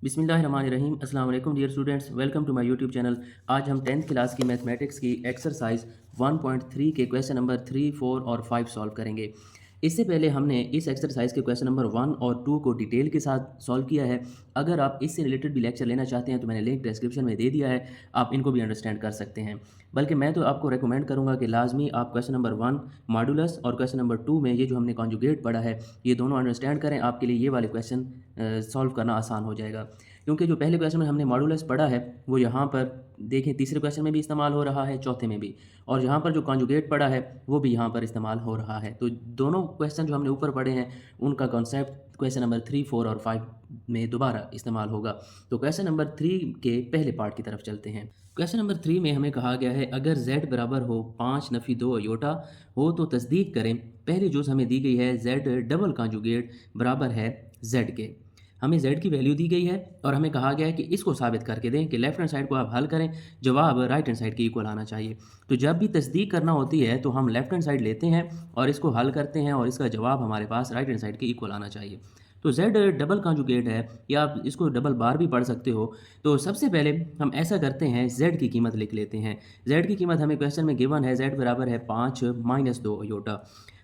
बिस्मिल्लाहिर्रहमानिर्रहीम अस्सलाम वालेकुम dear students, welcome to my YouTube channel. आज हम 10th क्लास की मैथमेटिक्स की एक्सरसाइज 1.3 के क्वेश्चन नंबर 3, 4 और 5 सॉल्व करेंगे। इससे पहले हमने इस एक्सरसाइज के क्वेश्चन नंबर 1 और 2 को डिटेल के साथ सॉल्व किया है। अगर आप इससे रिलेटेड भी लेक्चर लेना चाहते हैं तो मैंने लिंक डिस्क्रिप्शन में दे दिया है, आप इनको भी अंडरस्टैंड कर सकते हैं। बल्कि मैं तो आपको रेकमेंड करूंगा कि लाजमी आप क्वेश्चन नंबर 1 मॉडुलस और क्वेश्चन नंबर 2 में ये जो हमने कॉन्जुगेट पढ़ा है ये दोनों अंडरस्टैंड करें, आपके लिए ये वाले क्वेश्चन सॉल्व करना आसान हो जाएगा। क्योंकि जो पहले क्वेश्चन में हमने मॉडुलस पढ़ा है वो यहाँ पर देखें तीसरे क्वेश्चन में भी इस्तेमाल हो रहा है, चौथे में भी, और यहाँ पर जो कॉन्जुगेट पढ़ा है वो भी यहाँ पर इस्तेमाल हो रहा है। तो दोनों क्वेश्चन जो हमने ऊपर पढ़े हैं उनका कॉन्सेप्ट क्वेश्चन नंबर 3, 4 और 5 में दोबारा इस्तेमाल होगा। तो क्वेश्चन नंबर 3 के पहले पार्ट की तरफ चलते हैं। क्वेश्चन नंबर 3 में हमें कहा गया है अगर z बराबर हो 5 नफ़ी 2 अयोटा हो तो तस्दीक करें। पहली चीज़ हमें दी गई है z डबल कॉन्जुगेट बराबर है z के। हमें z की वैल्यू दी गई है और हमें कहा गया है कि इसको साबित करके दें कि लेफ्ट हैंड साइड को आप हल करें, जवाब राइट हैंड साइड के इक्वल आना चाहिए। तो जब भी तस्दीक करना होती है तो हम लेफ्ट हैंड साइड लेते हैं और इसको हल करते हैं और इसका जवाब हमारे पास राइट हैंड साइड के इक्वल आना चाहिए। तो z डबल कॉन्जुगेट है या आप इसको डबल बार भी पढ़ सकते हो। तो सबसे पहले हम ऐसा करते हैं, z की कीमत लिख लेते हैं। z की कीमत हमें क्वेश्चन में गिवन है, z बराबर है 5 माइनस 2 अयोटा।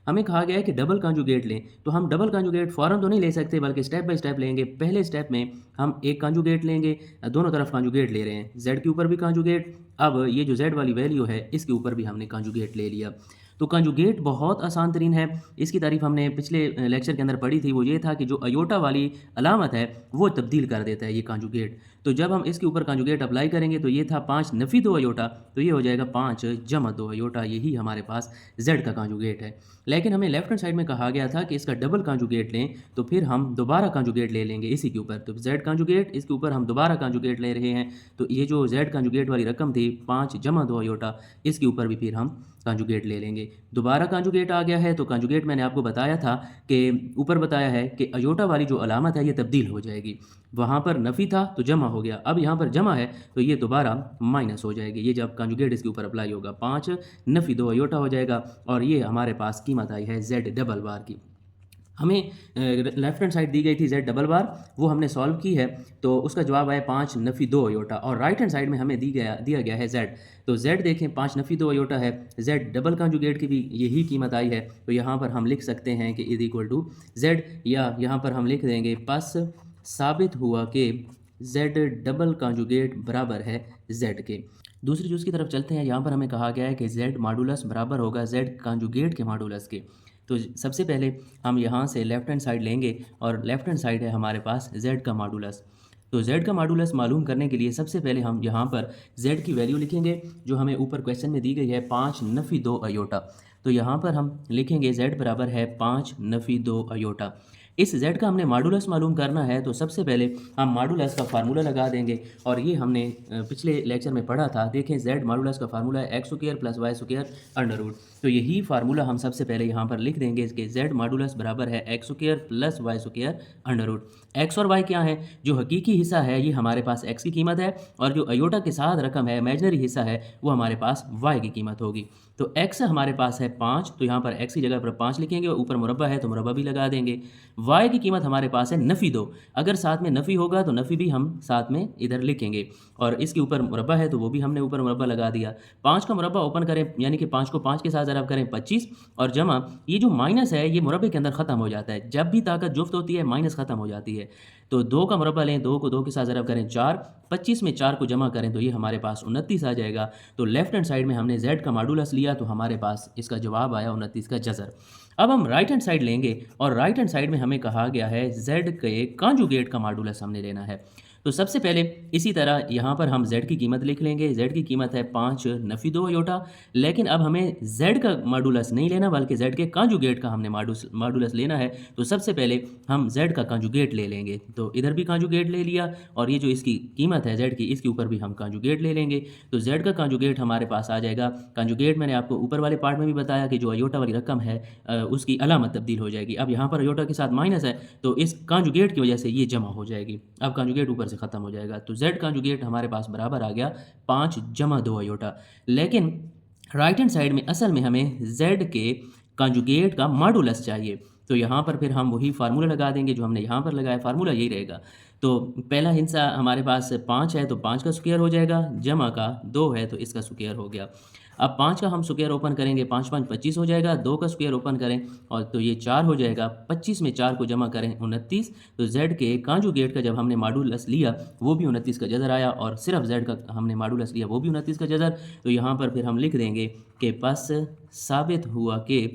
हमें कहा गया है कि डबल कॉन्जुगेट लें, तो हम डबल कॉन्जुगेट फ़ौरन तो नहीं ले सकते बल्कि स्टेप बाय स्टेप लेंगे। पहले स्टेप में हम एक कॉन्जुगेट लेंगे, दोनों तरफ कॉन्जुगेट ले रहे हैं, z के ऊपर भी कॉन्जुगेट, अब ये जो z वाली वैल्यू है इसके ऊपर भी हमने कॉन्जुगेट ले लिया। तो कॉन्जुगेट बहुत आसान तरीन है, इसकी तारीफ हमने पिछले लेक्चर के अंदर पढ़ी थी। वो ये था कि जो अयोटा वाली अलामत है वो तब्दील कर देता है ये कॉन्जुगेट। तो जब हम इसके ऊपर कॉन्जुगेट अप्लाई करेंगे तो ये था 5 नफ़ी 2 अयोटा, तो ये हो जाएगा 5 जमा 2 अयोटा, यही हमारे पास z का कॉन्जुगेट है। लेकिन हमें लेफ्ट हैंड साइड में कहा गया था कि इसका डबल कॉन्जुगेट लें, तो फिर हम दोबारा कॉन्जुगेट ले लेंगे इसी के ऊपर। तो z कॉन्जुगेट, इसके ऊपर हम दोबारा कॉन्जुगेट ले रहे हैं। तो ये जो z कॉन्जुगेट वाली रकम थी 5 जमा 2 अयोटा, इसके ऊपर भी फिर हम कॉन्जुगेट ले लेंगे। दोबारा कॉन्जुगेट आ गया है तो कॉन्जुगेट मैंने आपको बताया था कि ऊपर बताया है कि अयोटा वाली जो अलामत है ये तब्दील हो जाएगी। वहाँ पर नफ़ी था तो जमा हो गया, अब यहाँ पर जमा है तो ये दोबारा माइनस हो जाएगी। ये जब कॉन्जुगेट इसके ऊपर अप्लाई होगा 5 नफ़ी 2 अयोटा हो जाएगा और ये हमारे पास कीमत आई है z डबल बार की। हमें लेफ्ट हैंड साइड दी गई थी z डबल बार, वो हमने सॉल्व की है तो उसका जवाब आया 5 नफ़ी 2 अयोटा, और राइट हैंड साइड में हमें दिया गया है z। तो z देखें 5 नफ़ी 2 अयोटा है, z डबल कॉन्जुगेट की भी यही कीमत आई है। तो यहाँ पर हम लिख सकते हैं कि इज इक्वल टू z, या यहाँ पर हम लिख देंगे बस साबित हुआ कि z डबल कॉन्जुगेट बराबर है z के। दूसरी चीज़ की तरफ चलते हैं। यहाँ पर हमें कहा गया है कि z मॉडुलस बराबर होगा z कॉन्जुगेट के मॉडुलस के। तो सबसे पहले हम यहाँ से लेफ़्ट हैंड साइड लेंगे और लेफ़्ट हैंड साइड है हमारे पास z का मॉडुलस। तो z का मॉडुलस मालूम करने के लिए सबसे पहले हम यहाँ पर z की वैल्यू लिखेंगे जो हमें ऊपर क्वेश्चन में दी गई है 5 नफ़ी 2 अयोटा। तो यहाँ पर हम लिखेंगे z बराबर है 5 नफ़ी 2 अयोटा। इस z का हमने मॉडुलस मालूम करना है तो सबसे पहले हम मॉडुलस का फार्मूला लगा देंगे, और ये हमने पिछले लेक्चर में पढ़ा था। देखें z मॉडुलस का फार्मूला है X square plus Y square under root. तो यही फार्मूला हम सबसे पहले यहाँ पर लिख देंगे कि z मॉडुलस बराबर है X square plus Y square under root. X और वाई क्या है, जो हकीकी हिस्सा है ये हमारे पास x की कीमत है, और जो अयोटा के साथ रकम है इमेजनरी हिस्सा है वो हमारे पास y की कीमत होगी। तो x हमारे पास है 5, तो यहाँ पर x की जगह पर 5 लिखेंगे और ऊपर मुरब्बा है तो मुरब्बा भी लगा देंगे। y की कीमत हमारे पास है नफ़ी 2, अगर साथ में नफ़ी होगा तो नफ़ी भी हम साथ में इधर लिखेंगे, और इसके ऊपर मुरब्बा है तो वो भी हमने ऊपर मुरब्बा लगा दिया। 5 का मुरब्बा ओपन करें, यानी कि 5 को 5 के साथ ज़रब करें 25, और जमा ये जो माइनस है ये मुरब्बे के अंदर ख़त्म हो जाता है। जब भी ताकत जुफ्त होती है माइनस ख़त्म हो जाती है। तो 2 का मुरब्बा लें, 2 को 2 के साथ ज़रब करें 4, 25 में 4 को जमा करें तो ये हमारे पास 29 आ जाएगा। तो लेफ्ट हैंड साइड में हमने z का मॉडुलस लिया तो हमारे पास इसका जवाब आया 29 का जज़र। अब हम राइट हैंड साइड लेंगे और राइट हैंड साइड में हमें कहा गया है z के कॉन्जुगेट का मॉडुलस हमने लेना है। तो सबसे पहले इसी तरह यहाँ पर हम z की कीमत लिख लेंगे। z की कीमत है 5 नफ़ी 2 अयोटा, लेकिन अब हमें z का मॉडुलस नहीं लेना बल्कि z के कॉन्जुगेट का हमने मॉडुलस लेना है। तो सबसे पहले हम z का कॉन्जुगेट ले लेंगे, तो इधर भी कॉन्जुगेट ले लिया, और ये जो इसकी कीमत है z की इसके ऊपर भी हम कॉन्जुगेट ले लेंगे। तो z का कॉन्जुगेट हमारे पास आ जाएगा। कॉन्जुगेट मैंने आपको ऊपर वाले पार्ट में भी बताया कि जो अयोटा वाली रकम है उसकी अलामत तब्दील हो जाएगी। अब यहाँ पर अयोटा के साथ माइनस है तो इस कॉन्जुगेट की वजह से ये जमा हो जाएगी। अब कॉन्जुगेट ऊपर से ख़त्म हो जाएगा, तो z कॉन्जुगेट हमारे पास बराबर आ गया 5 जमा 2 अयोटा। लेकिन राइट हैंड साइड में असल में हमें z के कॉन्जुगेट का मॉडुलस चाहिए। तो यहाँ पर फिर हम वही फार्मूला लगा देंगे जो हमने यहाँ पर लगाया, फार्मूला यही रहेगा। तो पहला हिस्सा हमारे पास 5 है तो 5 का स्क्वायर हो जाएगा, जमा का 2 है तो इसका स्क्वायर हो गया। अब 5 का हम स्क्वायर ओपन करेंगे, 5 5 25 हो जाएगा, 2 का स्क्वायर ओपन करें और तो ये 4 हो जाएगा, 25 में 4 को जमा करें 29। तो z के कांजुगेट का जब हमने मॉडुलस लिया वो भी 29 का जज़र आया, और सिर्फ z का हमने मॉडुलस लिया वो भी 29 का जज़र। तो यहाँ पर फिर हम लिख देंगे कि बस साबित हुआ कि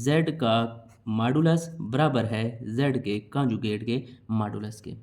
z का मॉडुलस बराबर है z के कांजुगेट के मॉडुलस के।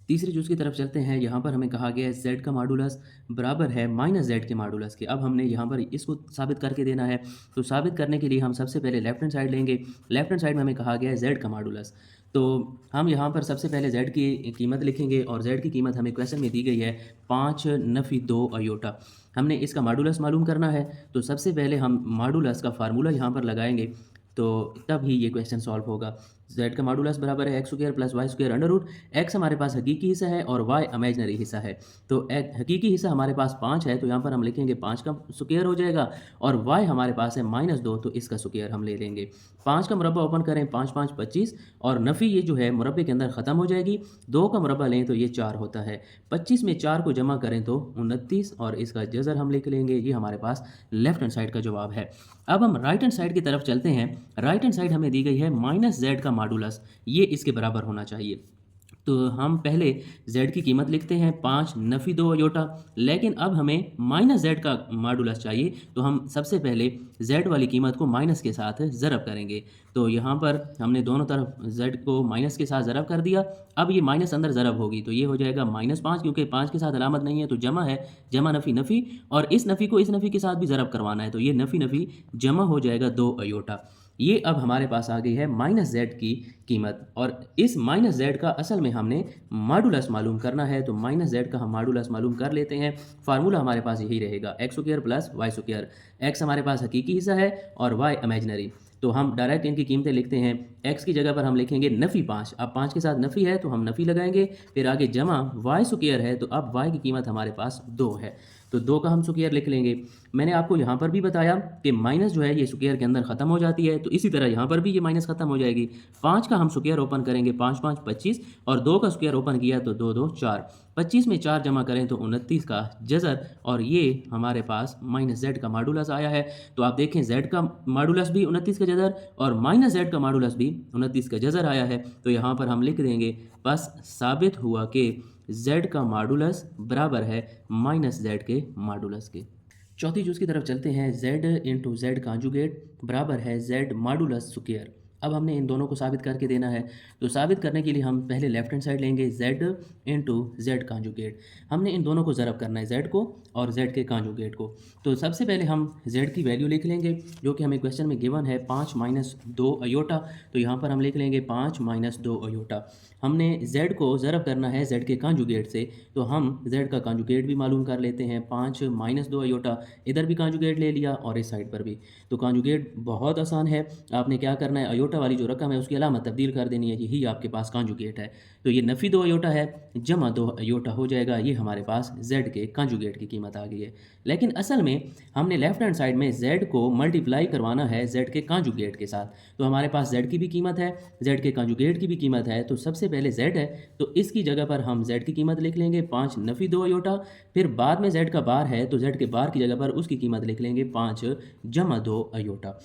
तीसरे जूस की तरफ चलते हैं। यहाँ पर हमें कहा गया है z का मॉडुलस बराबर है माइनस z के मॉडुलस के। अब हमने यहाँ पर इसको साबित करके देना है। तो साबित करने के लिए हम सबसे पहले लेफ्ट हैंड साइड लेंगे। लेफ्ट हैंड साइड में हमें कहा गया है z का मॉडुलस। तो हम यहाँ पर सबसे पहले z की कीमत लिखेंगे, और z की कीमत हमें क्वेश्चन में दी गई है 5 नफ़ी 2 अयोटा। हमने इसका मॉडुलस मालूम करना है। तो सबसे पहले हम मॉडुलस का फार्मूला यहाँ पर लगाएंगे, तो तब ही ये क्वेश्चन सॉल्व होगा। z का मॉडुलस बराबर है X square plus Y square under root. X हमारे पास हकीकी हिस्सा है और y इमेजनरी हिस्सा है। तो हकीकी हिस्सा हमारे पास 5 है तो यहाँ पर हम लिखेंगे 5 का स्क्वायर हो जाएगा, और y हमारे पास है -2 तो इसका स्क्वायर हम ले लेंगे। 5 का मुरब्बा ओपन करें, 5 5 25, और नफ़ी ये जो है मुरब्बे के अंदर ख़त्म हो जाएगी। 2 का मुरब्बा लें तो ये 4 होता है। 25 में 4 को जमा करें तो 29, और इसका जज़र हम लिख लेंगे। ये हमारे पास लेफ्ट हैंड साइड का जवाब है। अब हम राइट हैंड साइड की तरफ चलते हैं। राइट हैंड साइड हमें दी गई है -z का मॉडुलस, ये इसके बराबर होना चाहिए। तो हम पहले z की कीमत लिखते हैं 5 नफ़ी 2 अयोटा, लेकिन अब हमें -z का मॉडुलस चाहिए। तो हम सबसे पहले z वाली कीमत को माइनस के साथ ज़रब करेंगे। तो यहाँ पर हमने दोनों तरफ z को माइनस के साथ ज़रब कर दिया। अब ये माइनस अंदर ज़रब होगी तो ये हो जाएगा -5, क्योंकि 5 के साथ अलामत नहीं है तो जमा है, जमा नफ़ी नफ़ी, और इस नफ़ी को इस नफ़ी के साथ भी ज़रब करवाना है, तो ये नफ़ी नफ़ी जमा हो जाएगा 2 अयोटा। ये अब हमारे पास आ गई है -z की कीमत, और इस -z का असल में हमने मॉडुलस मालूम करना है। तो -z का हम मॉडुलस मालूम कर लेते हैं। फार्मूला हमारे पास यही रहेगा, X square plus Y square. X हमारे पास हकीकी हिस्सा है और y इमेजनरी। तो हम डायरेक्ट इनकी कीमतें लिखते हैं। x की जगह पर हम लिखेंगे नफ़ी 5। अब 5 के साथ नफ़ी है तो हम नफ़ी लगाएंगे, फिर आगे जमा y स्क्वायर है, तो अब y की कीमत हमारे पास 2 है तो 2 का हम स्क्वायर लिख लेंगे। मैंने आपको यहाँ पर भी बताया कि माइनस जो है ये स्क्वायर के अंदर ख़त्म हो जाती है, तो इसी तरह यहाँ पर भी ये माइनस ख़त्म हो जाएगी। 5 का हम स्क्वायर ओपन करेंगे, 5 5 25, और 2 का स्क्वायर ओपन किया तो 2 2 4। 25 में 4 जमा करें तो 29 का जज़र, और ये हमारे पास -z का मॉडुलस आया है। तो आप देखें z का मॉडुलस भी 29 का जज़र और -z का मॉडुलस भी 29 का जज़र आया है। तो यहाँ पर हम लिख देंगे बस साबित हुआ कि z का मॉडुलस बराबर है -z के मॉडुलस के। चौथी चीज़ की तरफ चलते हैं। z इंटू जेड कांजुगेट बराबर है z मॉडुलस स्क्वायर। अब हमने इन दोनों को साबित करके देना है। तो साबित करने के लिए हम पहले लेफ्ट हैंड साइड लेंगे, z इंटू जेड कांजुगेट। हमने इन दोनों को ज़रब करना है, z को और z के कांजुगेट को। तो सबसे पहले हम z की वैल्यू लिख लेंगे जो कि हमें क्वेश्चन में गिवन है 5 - 2 अयोटा। तो यहाँ पर हम लिख लेंगे 5 - 2 अयोटा। हमने z को ज़रब करना है z के कांजुगेट से, तो हम z का कांजुगेट भी मालूम कर लेते हैं। 5 - 2 अयोटा, इधर भी कांजुगेट ले लिया और इस साइड पर भी। तो कांजुगेट बहुत आसान है, आपने क्या करना है, अयोटा वाली जो रकम है उसकी अलामत तब्दील कर देनी है, यही आपके पास कांजुगेट है। तो ये नफ़ी 2 अयोटा है, जमा 2 अयोटा हो जाएगा। ये हमारे पास z के कांजुगेट की कीमत आ गई है। लेकिन असल में हमने लेफ्ट हैंड साइड में z को मल्टीप्लाई करवाना है z के कांजुगेट के साथ। तो हमारे पास z की भी कीमत है, z के कांजुगेट की भी कीमत है। तो सबसे पहले z है तो इसकी जगह पर हम z की कीमत लिख लेंगे 5 नफ़ी 2 अयोटा। फिर बाद में z का बार है तो z के बार की जगह पर उसकी कीमत लिख लेंगे 5 जमा 2 अयोटा।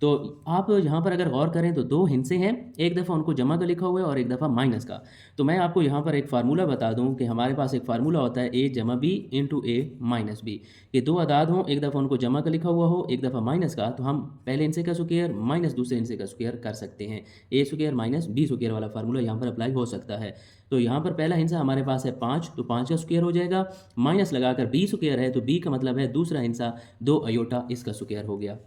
तो आप यहाँ पर अगर गौर करें तो 2 हिस्से हैं, एक दफ़ा उनको जमा का लिखा हुआ है और एक दफ़ा माइनस का। तो मैं आपको यहाँ पर एक फार्मूला बता दूँ कि हमारे पास एक फार्मूला होता है a जमा b into a minus b। ये 2 अदाद हों, एक दफ़ा उनको जमा का लिखा हुआ हो, एक दफ़ा माइनस का, तो हम पहले इनसे का स्क्वायर माइनस दूसरे इनसे का स्क्वायर कर सकते हैं। a square minus b square वाला फार्मूला यहाँ पर अप्लाई हो सकता है। तो यहाँ पर पहला हिस्सा हमारे पास है 5, तो 5 का स्क्वायर हो जाएगा, माइनस लगाकर b स्क्वायर है तो b का मतलब है दूसरा हिस्सा 2 अयोटा, इसका स्क्वायर हो गया।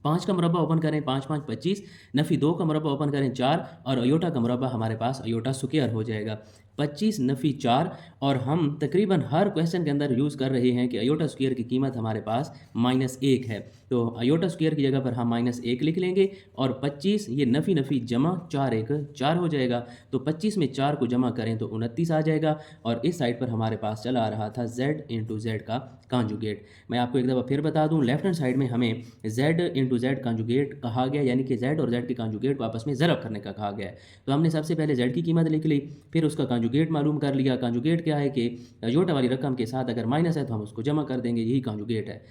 5 का मुरब्बा ओपन करें, 5 5 25, नफ़ी 2 का मुरब्बा ओपन करें 4, और अयोटा का मुरब्बा हमारे पास अयोटा स्क्वायर हो जाएगा। 25 नफ़ी 4, और हम तकरीबन हर क्वेश्चन के अंदर यूज़ कर रहे हैं कि अयोटा स्क्वायर की कीमत हमारे पास -1 है। तो अयोटा स्क्वायर की जगह पर हम -1 लिख लेंगे और 25 ये नफ़ी नफ़ी जमा 4 1 4 हो जाएगा। तो 25 में 4 को जमा करें तो 29 आ जाएगा। और इस साइड पर हमारे पास चला आ रहा था z इंटू जेड का कॉन्जुगेट। मैं आपको एक दफ़ा फिर बता दूं, लेफ्ट हैंड साइड में हमें z इंटू जेड कॉन्जुगेट कहा गया, यानी कि z और z के कॉन्जुगेट को आपस में ज़रब करने का कहा गया है। तो हमने सबसे पहले z की कीमत लिख ली, फिर उसका कॉन्जुगेट मालूम कर लिया। कॉन्जुगेट क्या है कि अयोटा वाली रकम के साथ अगर माइनस है तो हम उसको जमा कर देंगे, यही कॉन्जुगेट है।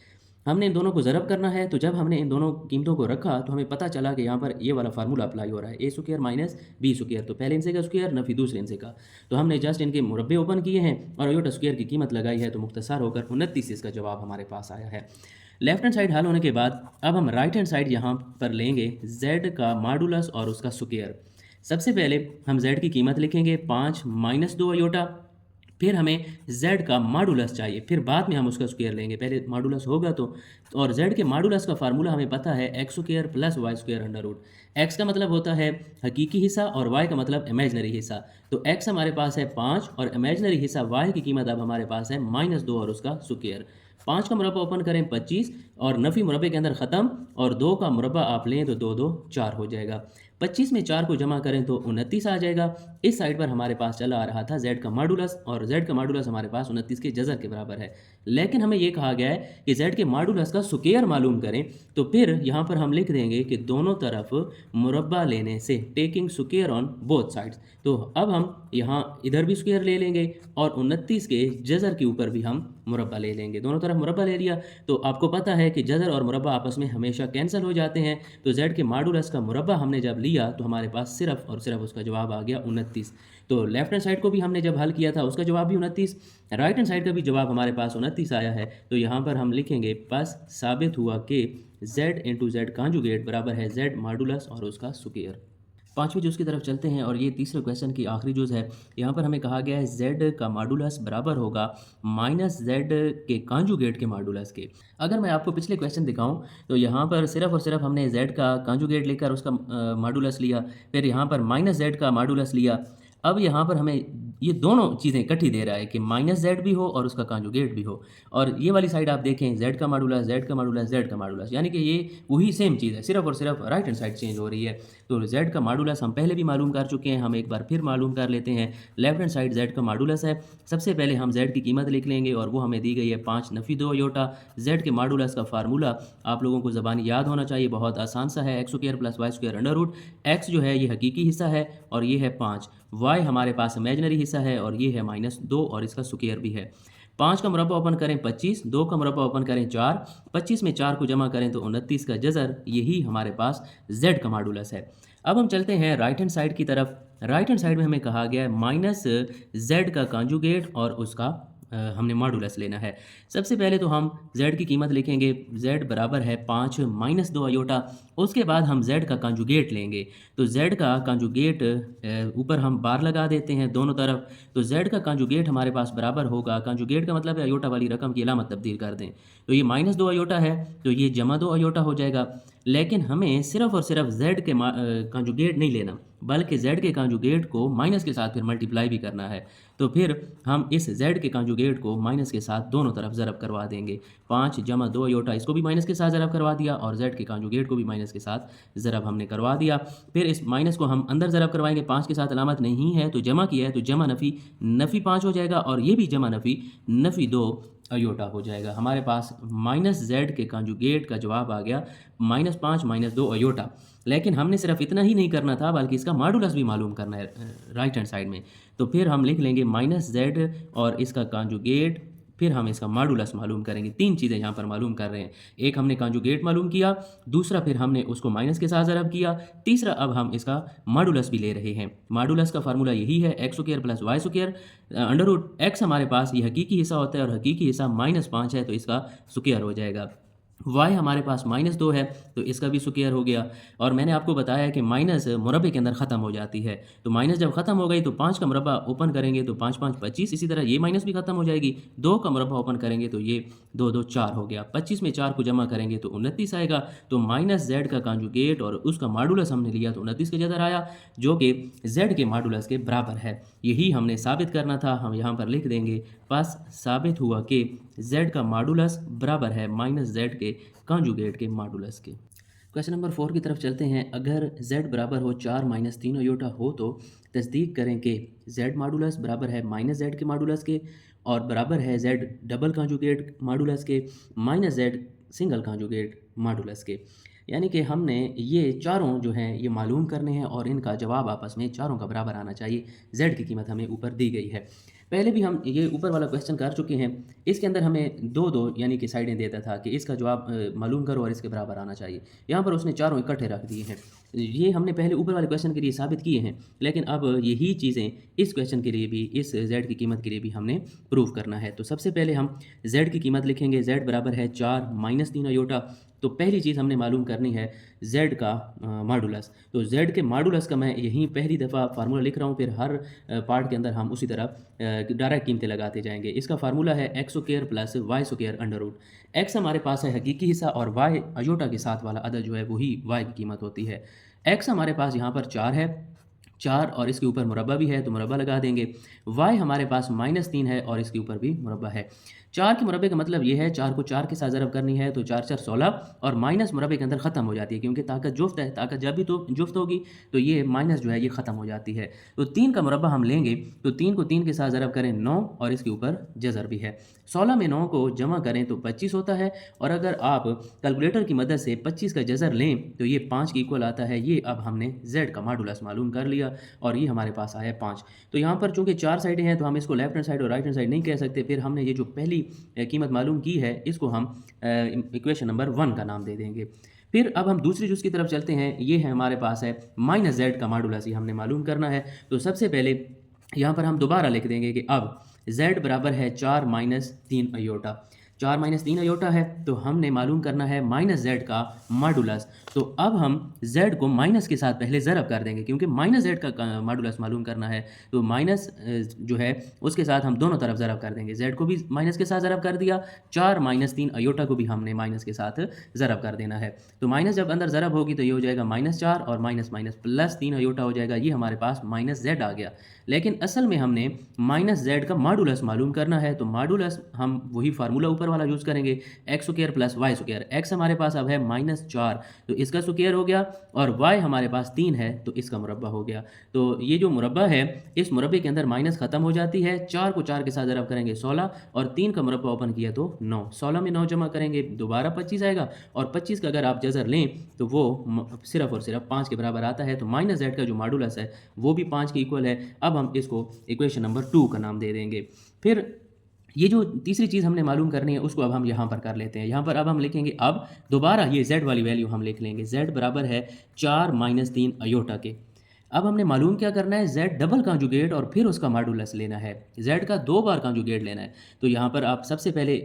हमने इन दोनों को ज़रब करना है, तो जब हमने इन दोनों कीमतों को रखा तो हमें पता चला कि यहाँ पर ये वाला फार्मूला अप्लाई हो रहा है, ए स्क्वायर माइनस बी स्क्वायर। तो पहले इनसे का स्क्वायर नफी दूसरे इनसे का, तो हमने जस्ट इनके मुरब्बे ओपन किए हैं और अयोटा स्क्वायर की कीमत लगाई है, तो मुख्तसर होकर 29 इसका जवाब हमारे पास आया है। लेफ्ट हैंड साइड हल होने के बाद अब हम राइट हैंड साइड यहाँ पर लेंगे z का मॉडुलस और उसका स्क्वायर। सबसे पहले हम z की कीमत लिखेंगे 5 माइनस 2 अयोटा, फिर हमें z का मॉडुलस चाहिए, फिर बाद में हम उसका स्क्वायर लेंगे। पहले मॉडुलस होगा तो, और z के मॉडुलस का फार्मूला हमें पता है x square plus Y square under root. x का मतलब होता है हकीकी हिस्सा और y का मतलब इमेजनरी हिस्सा। तो x हमारे पास है 5 और इमेजनरी हिस्सा y की कीमत अब हमारे पास है -2 और उसका स्क्वायर। 5 का मुरब्बा ओपन करें 25 और नफ़ी मुरब्बे के अंदर ख़त्म, और 2 का मुरब्बा आप लें तो 2 2 4 हो जाएगा। 25 में 4 को जमा करें तो 29 आ जाएगा। इस साइड पर हमारे पास चला आ रहा था z का मॉडुलस, और z का मॉडुलस हमारे पास 29 के जज़र के बराबर है। लेकिन हमें ये कहा गया है कि z के मॉडुलस का स्क्वायर मालूम करें, तो फिर यहाँ पर हम लिख देंगे कि दोनों तरफ मुरब्बा लेने से, taking square on both sides. तो अब हम यहाँ इधर भी स्क्वायर ले लेंगे और 29 के जज़र के ऊपर भी हम मुरब्बा ले लेंगे। दोनों तरफ मुरब्बा ले लिया तो आपको पता है कि जज़र और मुरब्बा आपस में हमेशा कैंसिल हो जाते हैं। तो z के मॉडुलस का मुरब्बा हमने जब लिया तो हमारे पास सिर्फ और सिर्फ उसका जवाब आ गया 29। तो लेफ्ट हैंड साइड को भी हमने जब हल किया था उसका जवाब भी 29, राइट हैंड साइड का भी जवाब हमारे पास 29 आया है। तो यहाँ पर हम लिखेंगे बस साबित हुआ कि z इंटू जेड कॉन्जुगेट बराबर है z मॉडुलस और उसका स्क्वायर। पाँचवीं जुज़ की तरफ चलते हैं और ये तीसरे क्वेश्चन की आखिरी जुज़ है। यहाँ पर हमें कहा गया है z का मॉडुलस बराबर होगा -z के कॉन्जुगेट के मॉडुलस के। अगर मैं आपको पिछले क्वेश्चन दिखाऊं तो यहाँ पर सिर्फ और सिर्फ हमने z का कॉन्जुगेट लेकर उसका मॉडुलस लिया, फिर यहाँ पर -z का मॉडुलस लिया। अब यहाँ पर हमें ये दोनों चीज़ें इकट्ठी दे रहा है कि -z भी हो और उसका कॉन्जुगेट भी हो, और ये वाली साइड आप देखें z का मॉडुलस z का मॉडुलस z का मॉडुलस, यानी कि ये वही सेम चीज़ है, सिर्फ और सिर्फ राइट हैंड साइड चेंज हो रही है। तो z का मॉडुलस हम पहले भी मालूम कर चुके हैं, हम एक बार फिर मालूम कर लेते हैं। लेफ्ट हैंड साइड z का मॉडुलस है। सबसे पहले हम z की कीमत लिख लेंगे और वो हमें दी गई है 5 नफ़ी 2 अयोटा। z के मॉडुलस का फार्मूला आप लोगों को ज़बानी याद होना चाहिए, बहुत आसान सा है, x square plus Y square under root. x जो है ये हकीकी हिस्सा है और ये है 5, y हमारे पास इमेजनरी हिस्सा है और ये है -2 और इसका स्क्वायर भी है। 5 का मुरब्बा ओपन करें 25, 2 का मुरब्बा ओपन करें 4, 25 में 4 को जमा करें तो 29 का जज़र, यही हमारे पास z का मॉडुलस है। अब हम चलते हैं राइट हैंड साइड की तरफ। राइट हैंड साइड में हमें कहा गया है -z का कॉन्जुगेट और उसका हमने मॉडुलस लेना है। सबसे पहले तो हम z की कीमत लिखेंगे, z बराबर है 5 -2 अयोटा। उसके बाद हम z का कॉन्जुगेट लेंगे, तो z का कॉन्जुगेट ऊपर हम बार लगा देते हैं दोनों तरफ। तो z का कॉन्जुगेट हमारे पास बराबर होगा, कॉन्जुगेट का मतलब है अयोटा वाली रकम की अलामत तब्दील कर दें, तो ये -2 अयोटा है तो ये +2 अयोटा हो जाएगा। लेकिन हमें सिर्फ और सिर्फ z के कॉन्जुगेट नहीं लेना, बल्कि z के कॉन्जुगेट को माइनस के साथ फिर मल्टीप्लाई भी करना है। तो फिर हम इस z के कॉन्जुगेट को माइनस के साथ दोनों तरफ ज़रब करवा देंगे। 5 + 2 अयोटा, इसको भी माइनस के साथ ज़रब करवा दिया और z के कॉन्जुगेट को भी माइनस के साथ ज़रब हमने करवा दिया। फिर इस माइनस को हम अंदर ज़रब करवाएंगे, 5 के साथ अलामत नहीं है तो जमा किया है तो जमा नफ़ी 5 हो जाएगा और ये भी जमा नफ़ी 2 अयोटा हो जाएगा। हमारे पास -z के कॉन्जुगेट का जवाब आ गया -5 -2 अयोटा। लेकिन हमने सिर्फ इतना ही नहीं करना था बल्कि इसका मॉडुलस भी मालूम करना है राइट हैंड साइड में। तो फिर हम लिख लेंगे -z और इसका कॉन्जुगेट, फिर हम इसका मॉडुलस मालूम करेंगे। 3 चीज़ें यहाँ पर मालूम कर रहे हैं, एक हमने कॉन्जुगेट मालूम किया, दूसरा फिर हमने उसको माइनस के साथ ज़रब किया, तीसरा अब हम इसका मॉडुलस भी ले रहे हैं। मॉडुलस का फार्मूला यही है, x square plus Y square under root x हमारे पास ये हकीकी हिस्सा होता है और हकीकी हिस्सा -5 है तो इसका स्क्वायर हो जाएगा। y हमारे पास -2 है तो इसका भी स्क्वायर हो गया। और मैंने आपको बताया है कि माइनस मुरब्बे के अंदर ख़त्म हो जाती है, तो माइनस जब ख़त्म हो गई तो 5 का मुरब्बा ओपन करेंगे तो 5 5 25, इसी तरह ये माइनस भी ख़त्म हो जाएगी। 2 का मुरब्बा ओपन करेंगे तो ये 2 2 4 हो गया। 25 में 4 को जमा करेंगे तो 29 आएगा। तो माइनस जेड का कांजुगेट और उसका मॉडुलस हमने लिया तो 29 के जदर आया, जो कि जेड के मॉडुलस के बराबर है। यही हमने साबित करना था, हम यहाँ पर लिख देंगे। बस साबित हुआ कि z का मॉडुलस बराबर है माइनस जेड के कांजुगेट के मॉडुलस के। क्वेश्चन नंबर 4 की तरफ चलते हैं। अगर z बराबर हो 4 माइनस 3 अयोटा हो तो तस्दीक करें कि z मॉडुलस बराबर है माइनस जेड के मॉडुलस के और बराबर है z डबल कांजुगेट मॉडुलस के minus Z single conjugate modulus के। यानी कि हमने ये चारों जो हैं ये मालूम करने हैं और इनका जवाब आपस में चारों का बराबर आना चाहिए। z की कीमत हमें ऊपर दी गई है। पहले भी हम ये ऊपर वाला क्वेश्चन कर चुके हैं। इसके अंदर हमें दो दो यानी कि साइडें देता था कि इसका जवाब मालूम करो और इसके बराबर आना चाहिए। यहाँ पर उसने चारों इकट्ठे रख दिए हैं। ये हमने पहले ऊपर वाले क्वेश्चन के लिए साबित किए हैं, लेकिन अब यही चीज़ें इस क्वेश्चन के लिए भी, इस z की कीमत के लिए भी हमने प्रूव करना है। तो सबसे पहले हम z की कीमत लिखेंगे। z बराबर है 4 माइनस 3 अयोटा। तो पहली चीज़ हमने मालूम करनी है z का मॉडुलस। तो z के मॉडुलस का मैं यहीं पहली दफ़ा फार्मूला लिख रहा हूँ, फिर हर पार्ट के अंदर हम उसी तरह डायरेक्ट कीमतें लगाते जाएंगे। इसका फार्मूला है X square plus Y square under root. X हमारे पास है हकीकी हिस्सा और वाई अयोटा के साथ वाला अदद जो है वही वाई की कीमत होती है। एक्स हमारे पास यहाँ पर 4 है, 4 और इसके ऊपर मुरब्बा भी है तो मुरब्बा लगा देंगे। वाई हमारे पास -3 है और इसके ऊपर भी मुरब्बा है। 4 के मुरब्बे का मतलब ये है 4 को 4 के साथ ज़रब करनी है तो 4 4 16 और माइनस मुरब्बे के अंदर ख़त्म हो जाती है, क्योंकि ताकत जुफ्त है। ताकत जब भी तो जुफ्त होगी तो ये माइनस जो है ये ख़त्म हो जाती है। तो 3 का मुरब्बा हम लेंगे तो 3 को 3 के साथ ज़रब करें 9 और इसके ऊपर जज़र भी है। 16 में 9 को जमा करें तो 25 होता है और अगर आप कैलकुलेटर की मदद से 25 का जज़र लें तो ये 5 के इक्वल आता है। ये अब हमने z का मॉडुलस मालूम कर लिया और ये हमारे पास आया 5। तो यहाँ पर चूंकि 4 साइडें हैं तो हम इसको लेफ्ट हैंड साइड और राइट हैंड साइड नहीं कह सकते। फिर हमने ये जो पहली कीमत मालूम की है इसको हम इक्वेशन नंबर 1 का नाम दे देंगे। फिर अब हम दूसरी जुज़ की तरफ चलते हैं। ये है हमारे पास है माइनस जेड का मॉडुलस, ये हमने मालूम करना है। तो सबसे पहले यहाँ पर हम दोबारा लिख देंगे कि अब z बराबर है 4 माइनस 3 अयोटा। 4 माइनस 3 अयोटा है तो हमने मालूम करना है माइनस जेड का मॉडुलस। तो अब हम z को माइनस के साथ पहले ज़रब कर देंगे, क्योंकि माइनस जेड का मॉडुलस मालूम करना है। तो माइनस जो है उसके साथ हम दोनों तरफ ज़रब कर देंगे। z को भी माइनस के साथ ज़रब कर दिया, 4 माइनस 3 अयोटा को भी हमने माइनस के साथ ज़रब कर देना है। तो माइनस जब अंदर ज़रब होगी तो ये हो जाएगा -4 और माइनस माइनस प्लस 3 अयोटा हो जाएगा। ये हमारे पास माइनस जेड आ गया, लेकिन असल में हमने माइनस जेड का मॉडुलस मालूम करना है। तो मॉडुलस हम वही फार्मूला ऊपर वाला यूज़ करेंगे, X square plus Y square. X हमारे पास अब है -4 तो इसका स्क्वायर हो गया और वाई हमारे पास 3 है तो इसका मुरब्बा हो गया। तो ये जो मुरब्बा है इस मुरब्बे के अंदर माइनस ख़त्म हो जाती है। 4 को 4 के साथ ज़रब करेंगे 16 और 3 का मुरब्बा ओपन किया तो 9। 16 में 9 जमा करेंगे दोबारा 25 आएगा और 25 का अगर आप जज़र लें तो वो सिर्फ और सिर्फ 5 के बराबर आता है। तो माइनस जेड का जो मॉडुलस है वो भी 5 के इक्वल है। अब हम इसको इक्वेशन नंबर 2 का नाम दे देंगे। फिर ये जो तीसरी चीज़ हमने मालूम करनी है उसको अब हम यहाँ पर कर लेते हैं। यहाँ पर अब हम लिखेंगे, अब दोबारा ये z वाली वैल्यू हम लिख लेंगे। z बराबर है 4 माइनस 3 अयोटा के। अब हमने मालूम क्या करना है, z डबल कांजुगेट और फिर उसका मॉडुलस लेना है। z का 2 बार कांजुगेट लेना है। तो यहाँ पर आप सबसे पहले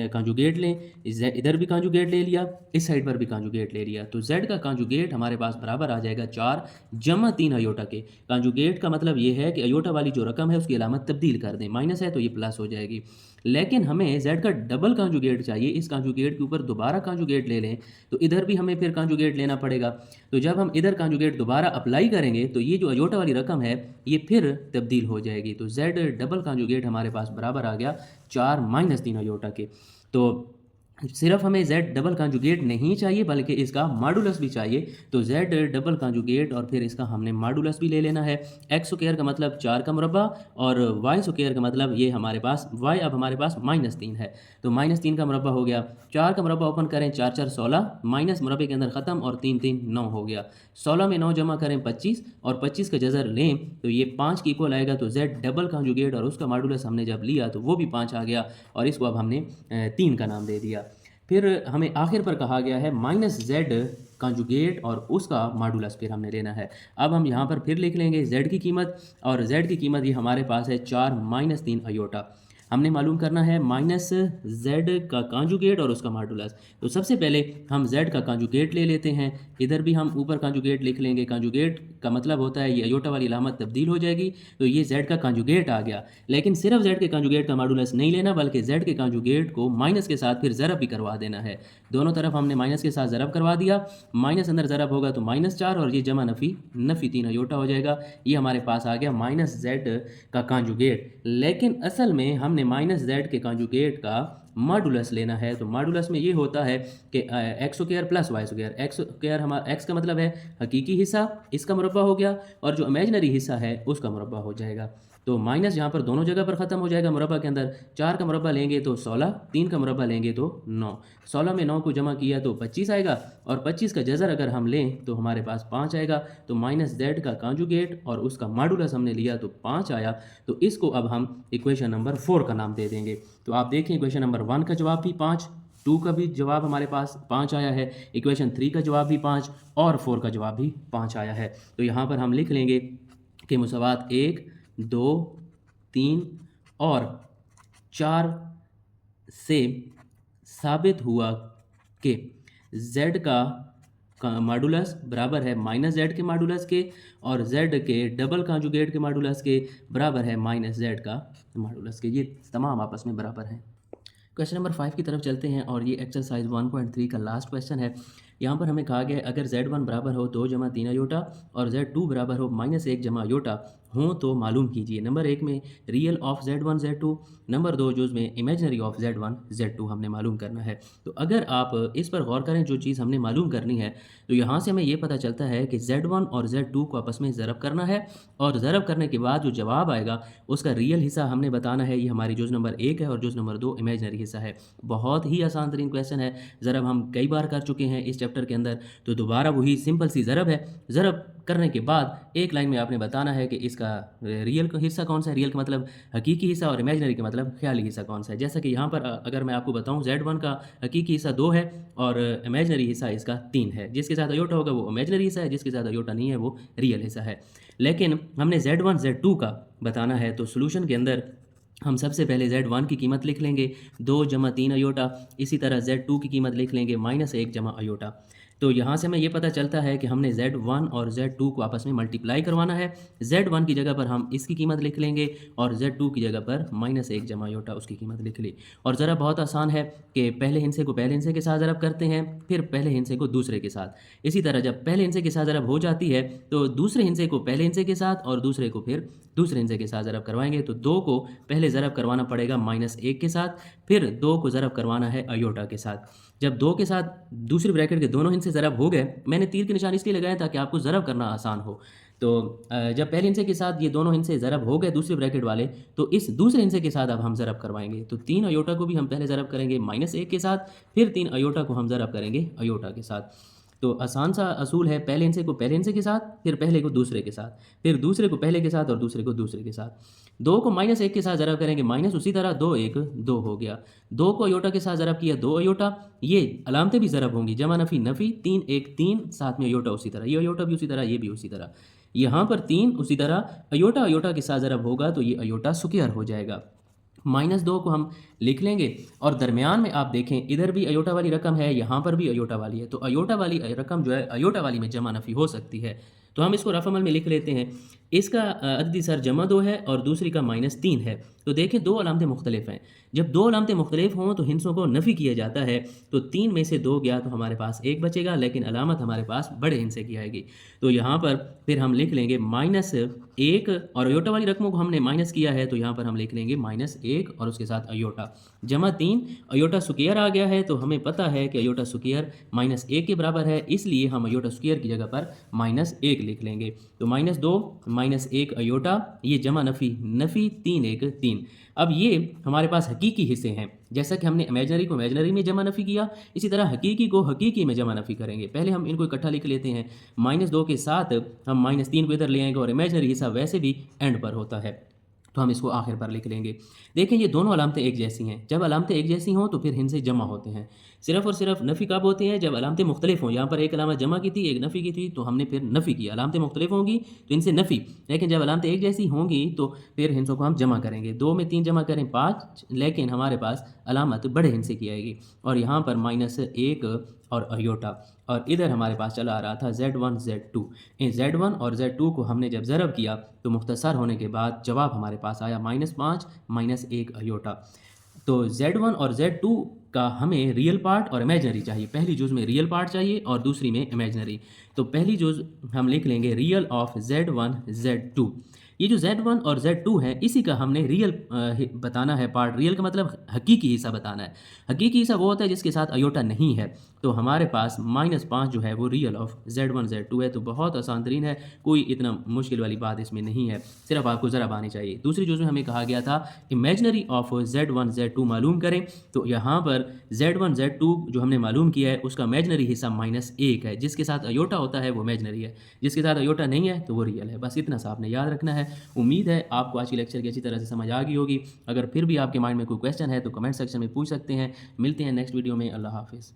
कांजुगेट लें, इधर भी कांजुगेट ले लिया, इस साइड पर भी कांजुगेट ले लिया। तो z का कांजुगेट हमारे पास बराबर आ जाएगा 4 जमा 3 अयोटा के। कांजुगेट का मतलब ये है कि अयोटा वाली जो रकम है उसकी अलामत तब्दील कर दें, माइनस है तो ये प्लस हो जाएगी। लेकिन हमें z का डबल कांजुगेट चाहिए। इस कांजुगेट के ऊपर दोबारा कांजुगेट ले लें तो इधर भी हमें फिर कांजुगेट लेना पड़ेगा। तो जब हम इधर कांजुगेट दोबारा अप्लाई करेंगे तो ये जो अयोटा वाली रकम है ये फिर तब्दील हो जाएगी। तो z डबल कांजुगेट हमारे पास बराबर आ गया 4 माइनस 3 अयोटा के। तो सिर्फ हमें z डबल कांजुगेट नहीं चाहिए बल्कि इसका मॉडुलस भी चाहिए। तो z डबल कांजुगेट और फिर इसका हमने मॉडुलस भी ले लेना है। एक्स स्क्वायर का मतलब 4 का मुरब्बा और वाई स्क्वायर का मतलब ये हमारे पास y अब हमारे पास -3 है तो -3 का मुरब्बा हो गया। 4 का मुरब्बा ओपन करें 4 4 16 माइनस मुरब्बे के अंदर ख़त्म और 3 3 9 हो गया। 16 में 9 जमा करें 25 और 25 का जज़र लें तो ये 5 के इक्वल आएगा। तो z डबल कांजुगेट और उसका मॉडुलस हमने जब लिया तो वो भी 5 आ गया और इसको अब हमने 3 का नाम दे दिया। फिर हमें आखिर पर कहा गया है माइनस जेड कांजुगेट और उसका मॉडुलस फिर हमने लेना है। अब हम यहाँ पर फिर लिख लेंगे z की कीमत और z की कीमत ये हमारे पास है 4 माइनस 3 अयोटा। हमने मालूम करना है माइनस जेड का कांजुगेट और उसका मॉडुलस। तो सबसे पहले हम जेड का कांजुगेट ले लेते हैं, इधर भी हम ऊपर कांजुगेट लिख लेंगे। कांजुगेट का मतलब होता है ये अयोटा वाली अलामत तब्दील हो जाएगी, तो ये जेड का कांजुगेट आ गया। लेकिन सिर्फ जेड के कांजुगेट का मॉडुलस नहीं लेना, बल्कि जेड के कांजुगेट को माइनस के साथ फिर ज़रब भी करवा देना है। दोनों तरफ हमने माइनस के साथ ज़रब करवा दिया, माइनस अंदर ज़रब होगा तो -4 और ये जमा नफ़ी नफ़ी 3 अयोटा हो जाएगा। ये हमारे पास आ गया माइनस जेड का कांजुगेट। लेकिन असल में हमने माइनस जेड के कांजुगेट का मॉडुलस लेना है। तो मॉडुलस में ये होता है कि X square plus Y square. X square हमारा एक्स का मतलब है हकीकी हिस्सा, इसका मुरब्बा हो गया, और जो इमेजनरी हिस्सा है उसका मुरब्बा हो जाएगा। तो माइनस यहाँ पर दोनों जगह पर ख़त्म हो जाएगा मुरब्बा के अंदर। 4 का मुरब्बा लेंगे तो 16, 3 का मुरब्बा लेंगे तो 9। 16 में 9 को जमा किया तो 25 आएगा, और 25 का जज़र अगर हम लें तो हमारे पास 5 आएगा। तो माइनस जेड का कांजुगेट और उसका मॉडुलस हमने लिया तो 5 आया। तो इसको अब हम इक्वेशन नंबर 4 का नाम दे देंगे। तो आप देखें इक्वेशन नंबर 1 का जवाब भी 5, 2 का भी जवाब हमारे पास 5 आया है, इक्वेशन 3 का जवाब भी 5 और 4 का जवाब भी 5 आया है। तो यहाँ पर हम लिख लेंगे कि मुसावात 1, 2, 3 और 4 से साबित हुआ कि z का मॉडुलस बराबर है माइनस जेड के मॉडुलस के, और z के डबल कांजुगेट के मॉडुलस के बराबर है माइनस जेड का मॉडुलस के। ये तमाम आपस में बराबर हैं। क्वेश्चन नंबर 5 की तरफ चलते हैं, और ये एक्सरसाइज 1.3 का लास्ट क्वेश्चन है। यहाँ पर हमें कहा गया है अगर z1 बराबर हो 2 जमा 3 अयोटा और z2 बराबर हो -1 जमा अयोटा हो तो मालूम कीजिए। नंबर 1 में real of z1 z2, number 2 जो उसमें इमेजनरी ऑफ z1 z2 हमने मालूम करना है। तो अगर आप इस पर गौर करें, जो चीज़ हमने मालूम करनी है, तो यहाँ से हमें ये पता चलता है कि z1 और z2 को आपस में ज़रब करना है, और ज़रब करने के बाद जो जवाब आएगा उसका रियल हिस्सा हमने बताना है। ये हमारी जुज़ नंबर 1 है और जुज़ नंबर 2 इमेजनरी हिस्सा है। बहुत ही आसान तरीन क्वेश्चन है, ज़रब हम कई बार कर चुके हैं इस चैप्टर के अंदर, तो दोबारा वही सिंपल सी ज़रब है। ज़रब करने के बाद एक लाइन में आपने बताना है कि इसका रियल का हिस्सा कौन सा है, रियल का मतलब हकीकी हिस्सा, और इमेजनरी का मतलब ख्याली हिस्सा कौन सा है। जैसा कि यहाँ पर अगर मैं आपको बताऊँ z1 का हकीकी हिस्सा 2 है और इमेजनरी हिस्सा इसका 3 है। जिसके साथ अयोटा होगा वो इमेजनरी हिस्सा है, जिसके साथ अयोटा नहीं है वो रियल हिस्सा है। लेकिन हमने z1 z2 का बताना है, तो सोल्यूशन के अंदर हम सबसे पहले z1 की कीमत लिख लेंगे 2 जमा 3 अयोटा, इसी तरह z2 की कीमत लिख लेंगे -1 जमा अयोटा। तो यहाँ से हमें ये पता चलता है कि हमने z1 और z2 को आपस में मल्टीप्लाई करवाना है। z1 की जगह पर हम इसकी कीमत लिख लेंगे और z2 की जगह पर -1 जमा अयोटा उसकी कीमत लिख ली। और ज़रा बहुत आसान है कि पहले हिस्से को पहले हिस्से के साथ ज़रब करते हैं, फिर पहले हिस्से को दूसरे के साथ। इसी तरह जब पहले हिस्से के साथ ज़रब हो जाती है तो दूसरे हिस्से को पहले हिस्से के साथ और दूसरे को फिर दूसरे हिस्से के साथ ज़रब करवाएंगे। तो 2 को पहले ज़रब करवाना पड़ेगा -1 के साथ, फिर 2 को ज़रब करवाना है अयोटा के साथ। जब 2 के साथ दूसरी ब्रैकेट के दोनों हिस्से ज़रब हो गए, मैंने तीर के निशान इसलिए लगाया ताकि आपको ज़रब करना आसान हो। तो जब पहले हिस्से के साथ ये दोनों हिस्से ज़रब हो गए दूसरे ब्रैकेट वाले, तो इस दूसरे हिस्से के साथ अब हम ज़रब करवाएंगे। तो 3 अयोटा को भी हम पहले ज़रब करेंगे -1 के साथ, फिर 3 अयोटा को हम ज़रब करेंगे अयोटा के साथ। तो आसान सा असूल है, पहले हिस्से को पहले हिस्से के साथ, फिर पहले को दूसरे के साथ, फिर दूसरे को पहले के साथ और दूसरे को दूसरे के साथ। 2 को -1 के साथ ज़रब करेंगे, माइनस उसी तरह 2 1 2 हो गया। 2 को अयोटा के साथ ज़रब किया 2 अयोटा, ये अलामतें भी ज़रब होंगी, जमा नफ़ी नफ़ी 3 1 3, साथ में अयोटा उसी तरह, ये अयोटा भी उसी तरह, ये भी उसी तरह। यहाँ पर 3 उसी तरह अयोटा अयोटा के साथ ज़रब होगा तो ये अयोटा स्क्वायर हो जाएगा। -2 को हम लिख लेंगे, और दरमियान में आप देखें इधर भी अयोटा वाली रकम है, यहाँ पर भी अयोटा वाली है। तो अयोटा वाली रकम जो है अयोटा वाली में जमा नफ़ी हो सकती है। तो हम इसको रफ़ अमल में लिख लेते हैं। इसका अददी सर जमा 2 है और दूसरी का -3 है। तो देखें 2 अलामतें मुख्तलिफ हैं। जब 2 अलामतें मुख्तलिफ हों तो हिस्सों को नफ़ी किया जाता है। तो 3 में से 2 गया तो हमारे पास 1 बचेगा, लेकिन अलामत हमारे पास बड़े हिस्से की आएगी। तो यहाँ पर फिर हम लिख लेंगे -1, और अयोटा वाली रकमों को हमने माइनस किया है तो यहाँ पर हम लिख लेंगे -1 और उसके साथ अयोटा, जमा 3 अयोटा स्क्वायर आ गया है। तो हमें पता है कि अयोटा स्क्वायर -1 के बराबर है, इसलिए हम अयोटा स्क्वायर की जगह पर -1 लिख लेंगे। तो -2 -1 अयोटा, ये जमा नफ़ी नफ़ी 3 1 3। अब ये हमारे पास हकीकी हिस्से हैं। जैसा कि हमने इमेजनरी को इमेजनरी में जमा नफ़ी किया, इसी तरह हकीकी को हकीकी में जमा नफ़ी करेंगे। पहले हम इनको इकट्ठा लिख लेते हैं। -2 के साथ हम -3 को इधर ले आएंगे, और इमेजनरी हिस्सा वैसे भी एंड पर होता है। तो हम इसको आखिर पर लिख लेंगे। देखें ये दोनों अलामतें एक जैसी हैं, जब अलामतें एक जैसी हों तो फिर इनसे जमा होते हैं। सिर्फ़ और सिर्फ नफ़ी कब होती हैं, जब अलामतें मुख्तलिफ हों। यहाँ पर एक अलामत जमा की थी, एक नफ़ी की थी, तो हमने फिर नफ़ी की। अलामतें मुख्तलिफ होंगी तो इनसे नफ़ी, लेकिन जब अलामतें एक जैसी होंगी तो फिर हिंसों को हम जमा करेंगे। 2 में 3 जमा करें 5, लेकिन हमारे पास अलामत बड़े हिंसे की आएगी और यहाँ पर -1 और अयोटा, और इधर हमारे पास चला आ रहा था Z1 Z2। इन Z1 और Z2 को हमने जब ज़रब किया तो मुख्तसर होने के बाद जवाब हमारे पास आया -5 -1 अयोटा। तो Z1 और Z2 का हमें रियल पार्ट और इमेजिनरी चाहिए। पहली जुज़ में रियल पार्ट चाहिए और दूसरी में इमेजिनरी। तो पहली जुज़ हम लिख लेंगे रियल ऑफ Z1 Z2। ये जो Z1 और Z2 है इसी का हमने रियल बताना है पार्ट। रियल का मतलब हकीकी हिस्सा बताना है। हकीकी हिस्सा वो होता है जिसके साथ अयोटा नहीं है। तो हमारे पास -5 जो है वो रियल ऑफ Z1 Z2 है। तो बहुत आसान तरीन है, कोई इतना मुश्किल वाली बात इसमें नहीं है, सिर्फ आपको ज़रा आनी चाहिए। दूसरी जुज़ में हमें कहा गया था इमेजिनरी ऑफ Z1 Z2 मालूम करें। तो यहाँ पर Z1 Z2 जो हमने मालूम किया है उसका इमेजिनरी हिस्सा -1 है, जिसके साथ अयोटा होता है वो इमेजिनरी है, जिसके साथ अयोटा नहीं है तो वो रियल है। बस इतना सा आपने याद रखना है। उम्मीद है आपको आज की लेक्चर की अच्छी तरह से समझ आ गई होगी। अगर फिर भी आपके माइंड में कोई क्वेश्चन है तो कमेंट सेक्शन में पूछ सकते हैं। मिलते हैं नेक्स्ट वीडियो में। अल्लाह हाफ़िज़।